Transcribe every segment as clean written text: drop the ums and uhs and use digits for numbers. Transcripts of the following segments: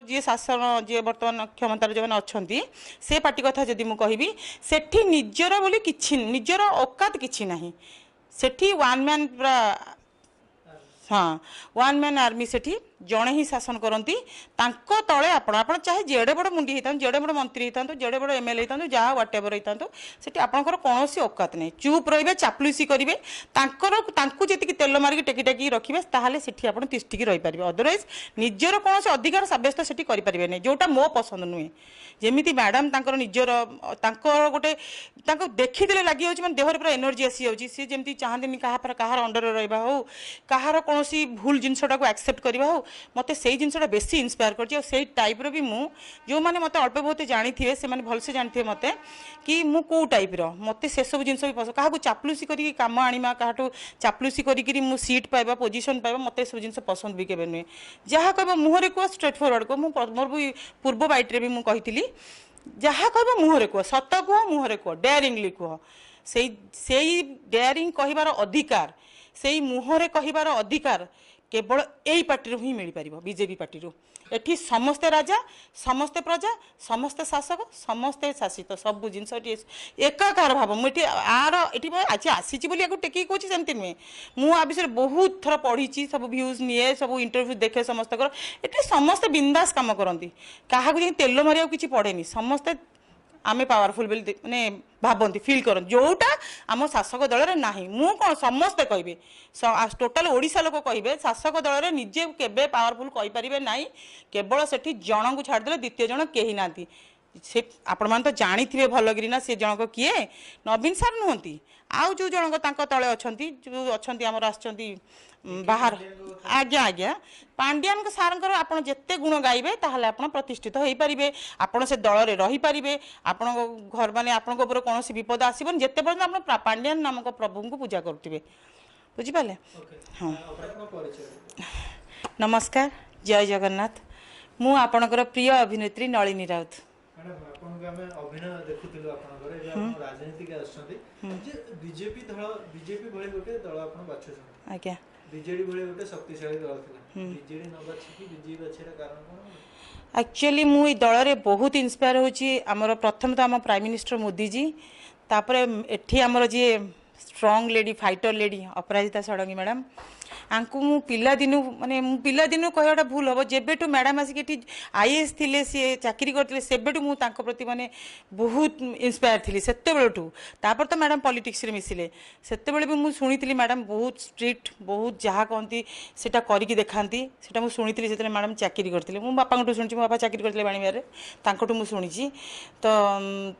जी शासन जी बर्तमान क्षमतार जो मैंने अच्छा से पार्टी कथा जदि मुझे कहबी सेठी निजर बोली किछि निजर औकात किछि नाही सेठी वन मैन पूरा हाँ वन मैन आर्मी सेठी जड़े ही शासन करती तले आपण चाहे जेड़े बड़ मुंडी होता जेड़े बड़ मंत्री होता जेड़े बड़ एमएलए होता जहाँ व्हाट एवर होता से आपंकर कौन औकात नहीं चुप रे चापलुसी करेंगे जी तेल मारिक टेकी टेकी रखिए ताहले सेठी आप तिष्ठिक रहीपर अदरवाइज निजर कौन से अधिकार सब्यस्त से करें नहीं जोटा मो पसंद नुहे जमी मैडम निजर गोटे देखीदे लगी मैंने देहर पूरा एनर्जी आसी जाऊँगी सी जमी चाहती कहार अंडर रहा हो कहार कौन भूल जिनटा को एक्सेप्ट करवा हो मत से जिनसा बेसी इन्स्पायर कर टाइप्र भी मु जो मैंने मत अल्प बहुत जानी थे से भलसे जानी थे मत कि मु कौ टाइप्र मत से सब जिन भी पसंद क्या चापलुसी कर कम आना क्या चापलुसी करी मु सीट पाइबा पोजिशन पाइबा मत सब जिन पसंद भी केवे नुहे जहाँ कह मुहर कह स्ट्रेट फरवर्ड कह मोर भी पूर्व बैट्रे भी मुझे जहाँ कह मुहर कह सत कह मुहर कह डेयरिंगली कह से डेयरिंग कहबार अधिकार से मुहरे कहबार अधिकार केवल यही पार्टी ही मिल पार बीजेपी पार्टी एठी समस्ते राजा समस्ते प्रजा समस्ते शासक समस्ते शासित सब जिन एकाकार भाव मुझे आर ये आज आसी टेक कौन सेमती नुहे मुझे विषय बहुत थर पढ़ी सब भ्यूज निए सब इंटरव्यू देखे समस्त ये समस्ते बिंदास कम करती क्या तेल मारे किसी पड़ेनि समस्ते आमे पावरफुल माने भावती फिल कर जोटा आम शासक दल में ना मु कौन समस्ते कहे टोटाल ओडिशा लोक कहे शासक दल में निजे केबे पावरफुल कहींपारे ना केवल से जन को छाड़दे द्वितीय जन कहीं ना से आपण मैंने तो जानी भलगिरी ना से जनक किए नवीन सार नुहति आउ जो जनक तले अच्छा जो अच्छा आमर आसछंती बाहर आज्ञा आज्ञा पांड्यान सार आप जिते गुण गाइबे ताहले आप प्रतिष्ठित हो पारे आपड़ से दल में रहीपारे आपण घर माने आपण कौन विपद आसबन जिते पर्यटन आप पांड्यान नामक प्रभु को पूजा करुवे बुझिपारे हाँ नमस्कार जय जगन्नाथ मु आपणकर प्रिय अभिनेत्री नलिनी राउत अभिनय देखुलु राजनीति बीजेपी भली गोटे दल आज्ञा बीजेडी भली गोटे शक्तिशाली दल थिला बीजेडी न बाछी बीजेपी बाछीरा कारण कोन एक्चुअली मु ई दल रे बहुत इंस्पायर होची हमर प्रथम तो हम प्राइम मिनिस्टर मोदी जी तापर एठी हमर जे स्ट्रांग लेडी फाइटर लेडी अपराजिता षडंगी मैडम आंकु मु पिला दिनु माने मु पिला दिनु कहवाटा भूल हम जेबेटू मैडम आसिक आईएएस थिले सी चाकरी करते सेबेटू मु तांको प्रति माने बहुत इंस्पायर थी सेते बेलटू तापर तो मैडम पॉलिटिक्स रे मिसिले सेते बेले भी मु सुनिथिली मैडम बहुत स्ट्रिक्ट बहुत जहाँ कहती सेटा करिकि देखांती सेटा मु सुनिथिली सेते मैडम चाकरी करथिले मु बापांटू सुनिछि मो बापा चाकरी करथिले बाणीबार रे तांकोटू मु सुनिछि तो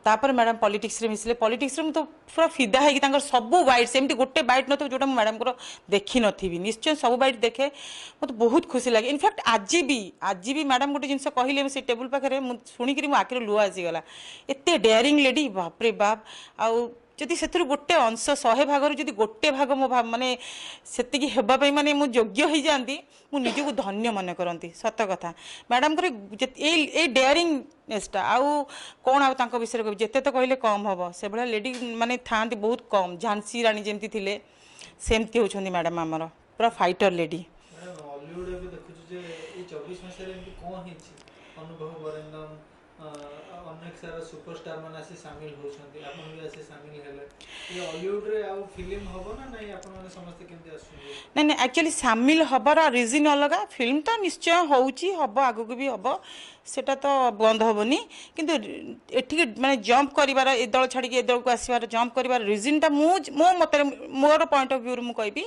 तापर मैडम पॉलिटिक्स रे मिसिले पॉलिटिक्स रे मु तो पूरा फिदा है कि तांकर सब बाइट सेमती गोटे बाइट न जोटा मु मैडम को देखि नथिबी निश्चय सब बाइट देखे मत बहुत खुशी लगे इनफैक्ट आज भी मैडम गोटे जिन कहले से टेबुल पाखे शुणिक मो आखिर लुह आसीगला एत डेयरिंग लेडी बापरे बाप आउ जदि से गोटे अंश 100 भागर जदि गोटे भाग मो माने सेतिकी हेबापई माने मु योग्य हो जाती मु निजको धन्य मन करती सत कथा मैडम ए डेयरिंगनेसटा आउ कौन आउ तांको विषय कह जिते तो कहले कम हम से भाया लेडी माने था बहुत कम झांसी रानी जमती थिले सेमती होछंदी मैडम आमर पूरा फाइटर लेडी हॉलीवुड भी देखु जे ए 24 मास रे कोन हिची अनुभव बरेंदम अनेक सारा सुपरस्टार माने आसी शामिल होछंती आपन भी आसी शामिल हेले ये हॉलीवुड रे आ फिल्म होबो ना नहीं आपन माने समस्त केमती आसु नहीं एक्चुअली शामिल हबार रीजन अलग फिल्म तो निश्चय होउची हबो आगु भी हबो सेटा तो बंद हेनी किंतु एठी माने जंप करिवार ए दल छाड़ी ए दल को आसीबार जंप करिवार रीजनटा मो मत मोर पॉइंट ऑफ व्यू मु कहबी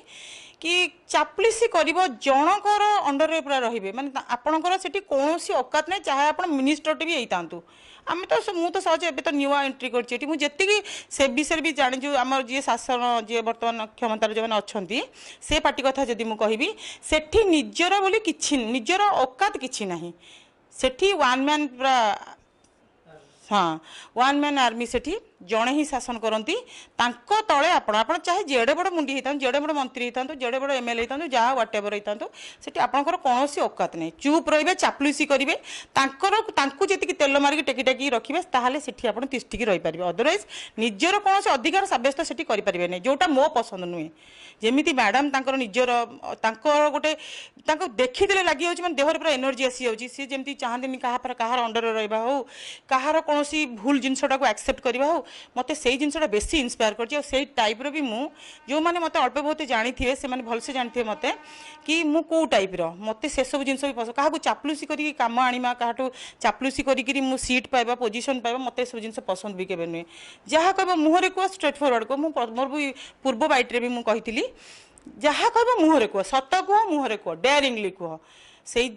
कि चापलिसी करिवो जनकर अंडर रे पूरा रहिबे माने आपणकर सेठी कोनोसी औकात नै चाहे आपण मिनिस्टर टे भी एइतांतु आम तो मु तो सहज एबे तो न्यूआ एंट्री करछि मु जेतिकी से विषय भी जानि जो हमर जे शासन जे बर्तमान क्षमतार जो मैंने अच्छा से पार्टी कथा जदि मु कहबी सेठी निजर बोली किछि निजर औकात किछि नाही सेठी वन मैन पूरा हाँ वन मैन आर्मी सेठी जड़े ही शासन करती तले आपण चाहे जेड़े बड़ मुंडी होता जेड़े बड़ मंत्री होता जेड़े बड़ एमएलए होता जहाँ व्हाट एवर होता से आपंकर कौन औकात नहीं चुप रे चापलुसी करेंगे जी तेल मारिक टेकी टेकी रखिए ताहले सेठी आप तिष्टिकी रही पारे अदरवाइज निजर कौन से अधिकार सब्यस्त से करें नहीं जोटा मो पसंद नुहे जमी मैडम निजर गोटे देखीदे लगी मैंने देहर पूरा एनर्जी आसी जाऊँगी सी जमी चाहती कहार अंडर रहा हो कहार कौन भूल जिनटा को एक्सेप्ट करवा हो मत से जिनटा बेसी इन्स्पायर कर टाइप्र भी मु जो मैंने मत अल्प बहुत जानी थे से भलसे जानते मत कि मु कौ टाइप्र मत से सब जिन भी पसंद क्या चापलुसी करके कम आना क्या चापलुसी करी मु सीट पाइबा पोजिशन पाइबा मत सब जिन पसंद भी केवे नुहे जहाँ कह मुहर कह स्ट्रेट फरवर्ड कह मोर भी पूर्व बाइट्रे भी मुझी जहाँ कह मुहर कह सत कह मुहर कह डेयरिंगली कह से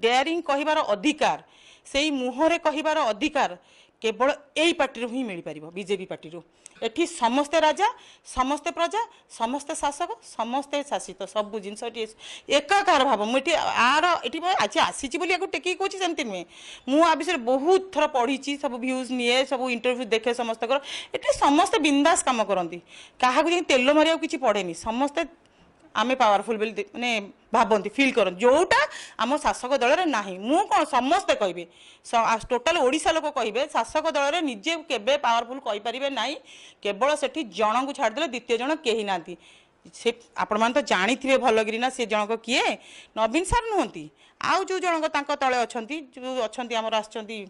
डेयरिंग कहबार अधिकार से मुहरे कहबार अधिकार केवल यही पार्टी ही मिल पार बीजेपी पार्टी एठी समस्ते राजा समस्ते प्रजा समस्ते शासक समस्ते शासित सब जिन एकाकार भाव मुझे आर ये आज आसी टेक कौन सेमती नुहे मुझे विषय बहुत थर पढ़ी सब भ्यूज निए सब इंटरव्यू देखे समस्त ये समस्ते बिंदास कम करती क्या तेल मारे किसी पड़ेनि समस्ते आमे पावरफुल बोली माने भावती फिल कर जोटा आम शासक दल ना मु कौन समस्ते कहे टोटाल ओडिशा लोक कहे शासक दल निजे केबे पावरफुल कहींपारे ना केवल से जन को छाड़दे द्वितीय जन कहीं ना से आपण मैंने तो जानी थे भलगिरी ना से जनक किए नवीन सार नुहति आउ जो जनक तले अच्छा जो अच्छा आमर आसछंती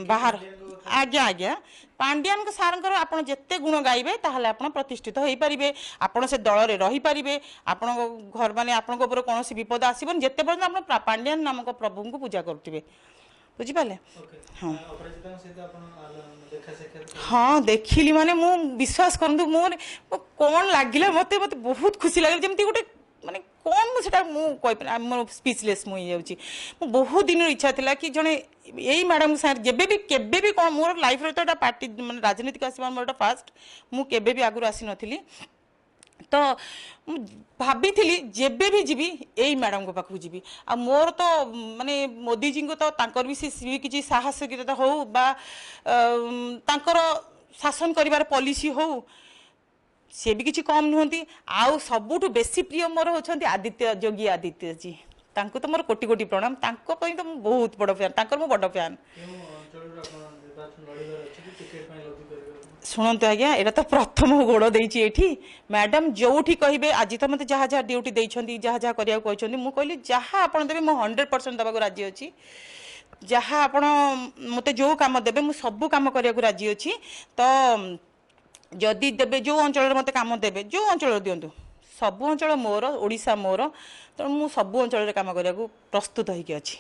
बाहर आज्ञा आज्ञा पांड्यान सार आप जिते गुण गाइबे ताहले आप प्रतिष्ठित हो पारे आप से दल में रही पारे आपण घर माने आपण कौन विपद आसबन जिते पर्यटन आप पांड्यान नामक प्रभु को पूजा करुवे बुझिपारे हाँ हाँ देखिली माने मु विश्वास करतु मोर कौन लगे मत मत बहुत खुशी लगे जमी गोटे माने कौन मुझे स्पीचलेस मुझे बहुत दिन इच्छा थी कि जड़े यही मैडम सागर जब भी केबे भी कौन मोर लाइफ रे तो पार्टी माने राजनीतिक आसवा मोर फास्ट मुझे भी आगुरी आसी नी तो भाभी जेबे भी जीवी यही मैडम को पाखु जीवी आ मोर तो माने मोदी जी को तो भी सी किसी साहसिकता हो शासन कर पॉलिसी हो सी भी किसी कम नुहति आउ सबुठु बेसी प्रिय मोर होती आदित्य योगी आदित्य जी तांको तो मोर कोटि कोटि प्रणाम तांको पई तो बहुत बड़ फैन तांकर मो बड़ फैन शुणु आज्ञा यहाँ तो प्रथम गोड़ देती मैडम जो कहे आज तो मत जहाँ जहाँ ड्यूटी देती जहाँ जहाँ करने कहते मुझे कहली जहाँ आप देवे मुझे 100% देवाक राजी अच्छी जहाँ आप मत जो कम देवे मुझे सबू कम करने को राजी अच्छी तो जदि देवे जो अंचल मत कम देवे जो अंचल दिंतु सबू अंचल मोर ओडिशा मोर तो मुझे सबू अंचल कम करने को प्रस्तुत होगी अच्छी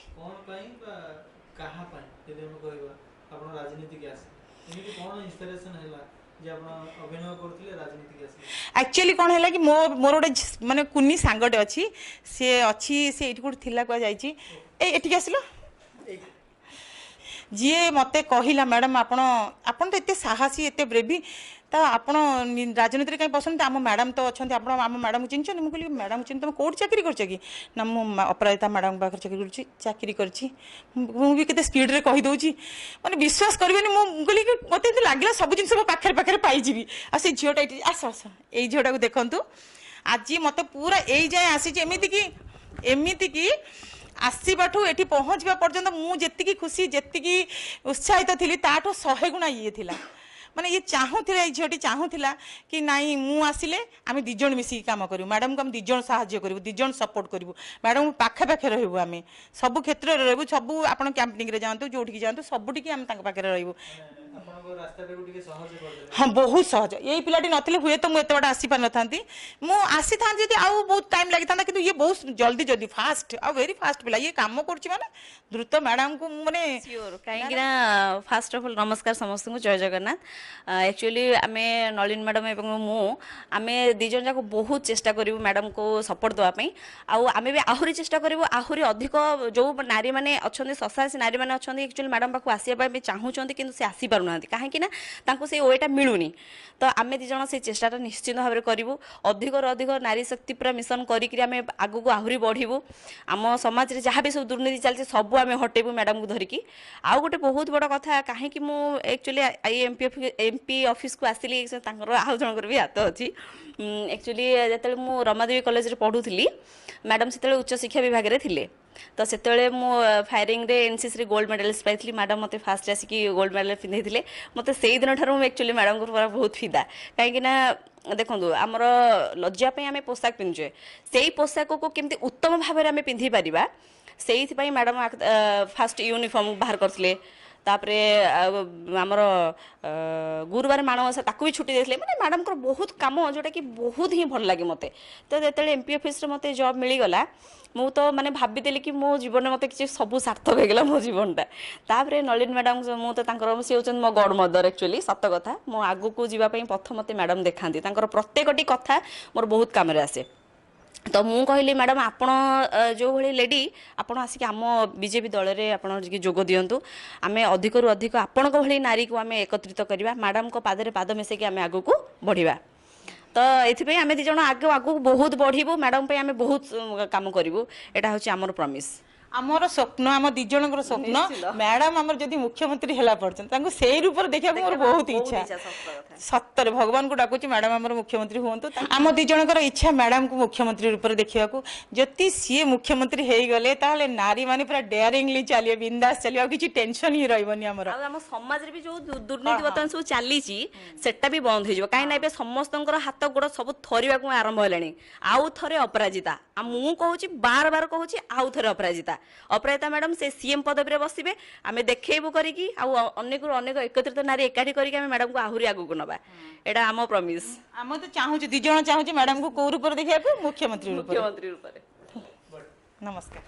एक्चुअली कौन है कि मोर गोटे माने कुनी सांगटे अच्छी सी अच्छी सी ये कौट थी कहुई आसिल जी मत कहला मैडम आपन तो एत साहसी एत ब्रेवी तो आप राजनीति कहीं पसंद आम मैडम तो अच्छा आम मैडम को चिन्ह मुझे कहली मैडम चिन्ह तुम कौट चाकरी कर ना मुझे अपराजिता मैडम पाखे चाकरी करी केते स्पीड रे कहीदे मैंने विश्वास करेंगे मुझे मत लगे सब जिन पाखे पाखे पाई आ से झीटा आस आस ये झीटा को देखु आज मत पूरा यही जाए आसी एमती कि आसवाठू ये पहुँचवा पर्यंत मुझे खुशी जी उत्साहित थी ताठू 100 गुणा ये थिला माने ये चाहूला ये झीटी चाहूला कि नाई मु आसिले आम दिज मिसिकी काम करूँ मैडम को आम दिज साहाय्य करूँ दिज सपोर्ट करूँ मैडम पाखे पाखे रहू आम सब क्षेत्र में रहू सब आप कैंपिंग जातु जो जातु सबुटी आम पाखे रहू हाँ बहुत सहज यही पिलाटी नथिले हुए तो मुझे बाटे आसी पार था मुसी था आउ बहुत टाइम लगी था कि ये बहुत जल्दी जल्दी फास्ट आ वेरी फास्ट पिला ये काम कर द्रुत मैडम को मैंने कहीं फास्ट अफ ऑल नमस्कार समस्त को जय जगन्नाथ एक्चुअली आम नलिन मैडम एवं मुझे दिज जाक बहुत चेष्टा करूँ मैडम को सपोर्ट देवाई आम भी आहरी चेष्टा करूँ आहरी अधिक जो नारी मैंने अच्छा शशासी नारी मैंने अच्छा एक्चुअली मैडम पाक आसपा चाहूँ कि आसीपार पाउना कहीं तांको से ओएटा मिलूनी तो आम दी जन से चेष्टा निश्चित भाव में करूँ अधिक अधिक नारी शक्ति पूरा मिशन करें आगू को आहरी बढ़ू आम समाज में जहाँ भी सब दुर्नीति चलती सब आम हटेबू मैडम को धरिकी आउ गोटे बहुत बड़ कथा कहीं एक्चुअली आई एमपी ऑफिस को आसिली आउ जनकर भी हाथ अच्छी एक्चुअली जो मु रमादेवी कॉलेज पढ़ुली मैडम से उच्च शिक्षा विभाग में थे तो से फायरिंग रे एनसीसी रे गोल्ड मेडलिस्ट पाई मैडम मते फास्ट आसिक गोल्ड मेडल पिंधे मते से दिन ठार एक्चुअली मैडम को बहुत फिदा कहीं देखो आमर लज्जापी आम पोशाक पिंधुए से पोशाक को केमती उत्तम भाव में आम पिंधि पारिबा से मैडम फास्ट यूनिफॉर्म बाहर करथिले तापरे आमर गुरुवार माणवसा ताकू भी छुट्टी देते मैंने मैडम को बहुत कम जोटा कि बहुत ही भल लगे मते तो जो एमपी ऑफिस रे मते जॉब मिलगला मु तो माने भाबीदेली कि मो जीवन में मते किसी सब सार्थक होगला मो जीवनटा तापरे नलिन मैडम मु तो तांकर से होचन मो गॉड मदर एक्चुअली सत कथा मो आगु को जीवा पई पथ मते मैडम देखांती तांकर प्रत्येकटी कथा मोर बहुत काम रे आसे तो मु कहली मैडम आपण जो भली लेडी आपण आसिक आम बीजेपी दल में आपण जोग दिंतु आम अधिक रु अधिक आपण भली नारी को आम एकत्रित करवा मैडम को पादरे पाद मिसेक आम आगू को बढ़िया तो ये आम दी जन आगे आगू बहुत बढ़ू मैडम पे आम बहुत काम करूँ यहाँ हूँ आमर प्रमिश आमर स्वप्न आम दी जनकर स्वप्न मैडम आमर जदि मुख्यमंत्री है पर्यटन से रूप देखा मोर बहुत इच्छा सत्तर भगवान को डाकुची मैडम आमर मुख्यमंत्री हूँ आम दी जनकर इच्छा मैडम को मुख्यमंत्री रूप देखा जदि सी मुख्यमंत्री हो गले ताहले नारी माने पूरा डेयरिंगली चलिए बिंदास चलिए किसी टेंशन ही रही आमर आम समाज रे भी जो दुर्नीति बर्तमान सब चली सेटा भी बंद हो कहीं समस्त हाथ गोड़ सब थरिया आरंभ है आउ थे अपराजिता मु कहूँ बार बार कहूँ आउ थे अपराजिता अपराजिता मैडम से सीएम पदवी रे बसिबे आमे देखैबु करिकी अनेक अनेक एकत्रित नारी एकाठी करिकी आमे मैडम को आहुरी आगु को नबा एटा आम प्रमिस आम तो चाहूँ दी जन चाहूँ मैडम को कौ रूप देखा मुख्यमंत्री रूप मुख्यमंत्री रूप नमस्कार।